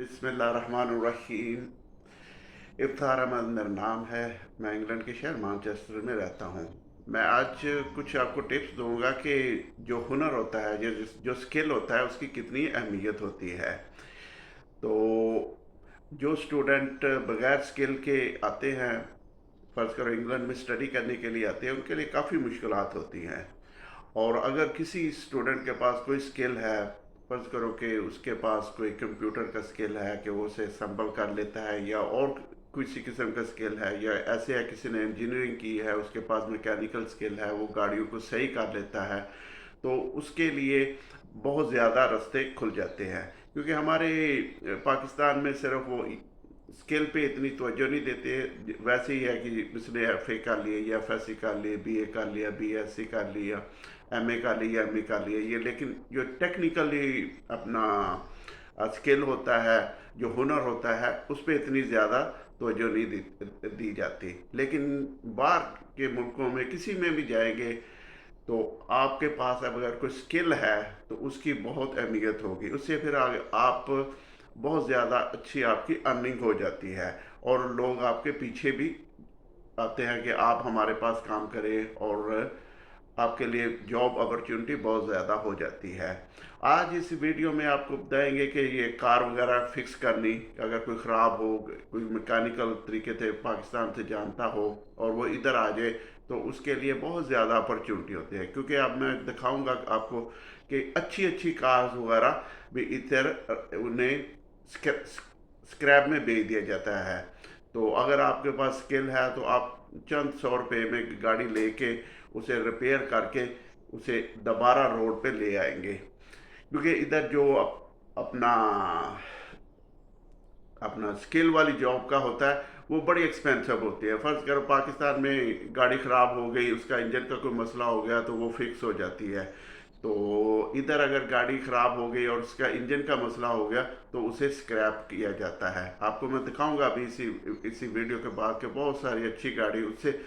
बिस्मिल्लाहिर्रहमानिर्रहीम। इफ्तार अहमद मेरा नाम है। मैं इंग्लैंड के शहर मैनचेस्टर में रहता हूँ। मैं आज कुछ आपको टिप्स दूंगा कि जो हुनर होता है, जो स्किल होता है, उसकी कितनी अहमियत होती है। तो जो स्टूडेंट बगैर स्किल के आते हैं, फ़र्ज़ करो इंग्लैंड में स्टडी करने के लिए आते हैं, उनके लिए काफ़ी मुश्किलात होती हैं। और अगर किसी स्टूडेंट के पास कोई स्किल है, फ़र्ज़ करो कि उसके पास कोई कंप्यूटर का स्किल है कि वो उसे संभल कर लेता है, या और किसी किस्म का स्किल है, या ऐसे है किसी ने इंजीनियरिंग की है, उसके पास मैकेनिकल स्किल है, वो गाड़ियों को सही कर लेता है, तो उसके लिए बहुत ज़्यादा रास्ते खुल जाते हैं। क्योंकि हमारे पाकिस्तान में सिर्फ वो स्किल पे इतनी तवज्जो नहीं देते। वैसे ही है कि उसने एफ ए कर लिए, या एफ एस सी कर लिए, बी ए कर लिया, बी एस सी कर लिया, एम ए कर लिया, एम ए कर लिया, ये लेकिन जो टेक्निकली अपना स्किल होता है, जो हुनर होता है, उस पर इतनी ज़्यादा तवज्जो नहीं दी जाती। लेकिन बाहर के मुल्कों में किसी में भी जाएंगे, तो आपके पास अब अगर कोई स्किल है तो उसकी बहुत अहमियत होगी। उससे फिर आगे आप बहुत ज़्यादा अच्छी आपकी अर्निंग हो जाती है, और लोग आपके पीछे भी आते हैं कि आप हमारे पास काम करें, और आपके लिए जॉब अपॉर्चुनिटी बहुत ज़्यादा हो जाती है। आज इस वीडियो में आपको बताएंगे कि ये कार वगैरह फिक्स करनी, अगर कोई ख़राब हो, कोई मैकेनिकल तरीके से पाकिस्तान से जानता हो और वो इधर आ जाए, तो उसके लिए बहुत ज़्यादा अपॉर्चुनिटी होती है। क्योंकि अब मैं दिखाऊंगा आपको कि अच्छी अच्छी कार्स वगैरह भी इधर उन्हें स्क्रैप में बेच दिया जाता है। तो अगर आपके पास स्किल है तो आप चंद 100 रुपये में गाड़ी लेके उसे रिपेयर करके उसे दोबारा रोड पे ले आएंगे। क्योंकि इधर जो अपना अपना स्किल वाली जॉब का होता है, वो बड़ी एक्सपेंसिव होती है। फ़र्ज़ करो पाकिस्तान में गाड़ी ख़राब हो गई, उसका इंजन का कोई मसला हो गया, तो वो फिक्स हो जाती है। तो इधर अगर गाड़ी ख़राब हो गई और उसका इंजन का मसला हो गया, तो उसे स्क्रैप किया जाता है। आपको मैं दिखाऊंगा अभी इसी वीडियो के बाद कि बहुत सारी अच्छी गाड़ी उससे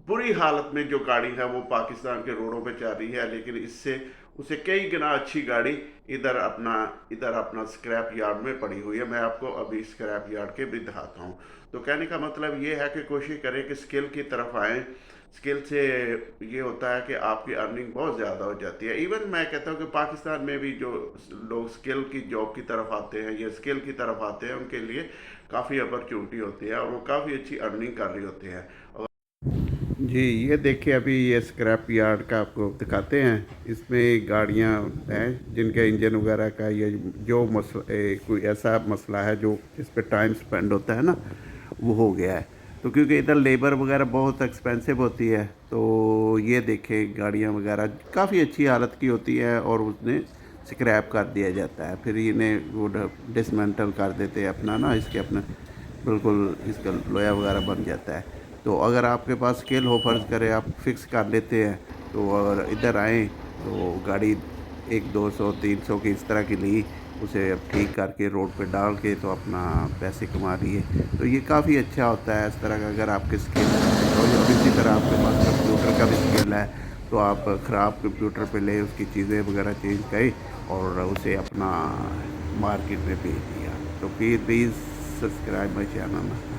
बुरी हालत में जो गाड़ी है वो पाकिस्तान के रोडों पे चल रही है, लेकिन इससे उसे कई गुना अच्छी गाड़ी इधर अपना स्क्रैप यार्ड में पड़ी हुई है। मैं आपको अभी स्क्रैप यार्ड के भी दिखाता हूँ। तो कहने का मतलब ये है कि कोशिश करें कि स्किल की तरफ आएँ। स्किल से ये होता है कि आपकी अर्निंग बहुत ज़्यादा हो जाती है। इवन मैं कहता हूँ कि पाकिस्तान में भी जो लोग स्किल की जॉब की तरफ आते हैं या स्किल की तरफ आते हैं, उनके लिए काफ़ी अपॉर्चुनिटी होती है, और वो काफ़ी अच्छी अर्निंग कर रही होती हैं। जी, ये देखिए, अभी ये स्क्रैप यार्ड का आपको दिखाते हैं। इसमें गाड़ियां हैं जिनके इंजन वगैरह का ये जो मसला, कोई ऐसा मसला है जो इस पे टाइम स्पेंड होता है ना, वो हो गया है। तो क्योंकि इधर लेबर वगैरह बहुत एक्सपेंसिव होती है, तो ये देखें गाड़ियां वगैरह काफ़ी अच्छी हालत की होती है, और उसने स्क्रैप कर दिया जाता है। फिर इन्हें वो डिसमेंटल कर देते हैं अपना ना, इसके अपना बिल्कुल इसका लोया वगैरह बन जाता है। तो अगर आपके पास स्किल हो, फ़र्ज़ करें आप फिक्स कर लेते हैं, तो अगर इधर आएँ तो गाड़ी 100, 200, 300 की इस तरह की ली, उसे अब ठीक करके रोड पे डाल के तो अपना पैसे कमा लिए। तो ये काफ़ी अच्छा होता है इस तरह का, अगर आपके स्किल है। और इसी तरह आपके पास कंप्यूटर का भी स्किल है, तो आप ख़राब कंप्यूटर पे ले उसकी चीज़ें वगैरह चेंज करें और उसे अपना मार्केट में बेच दिया। तो प्लीज़ सब्सक्राइब माई चैनल।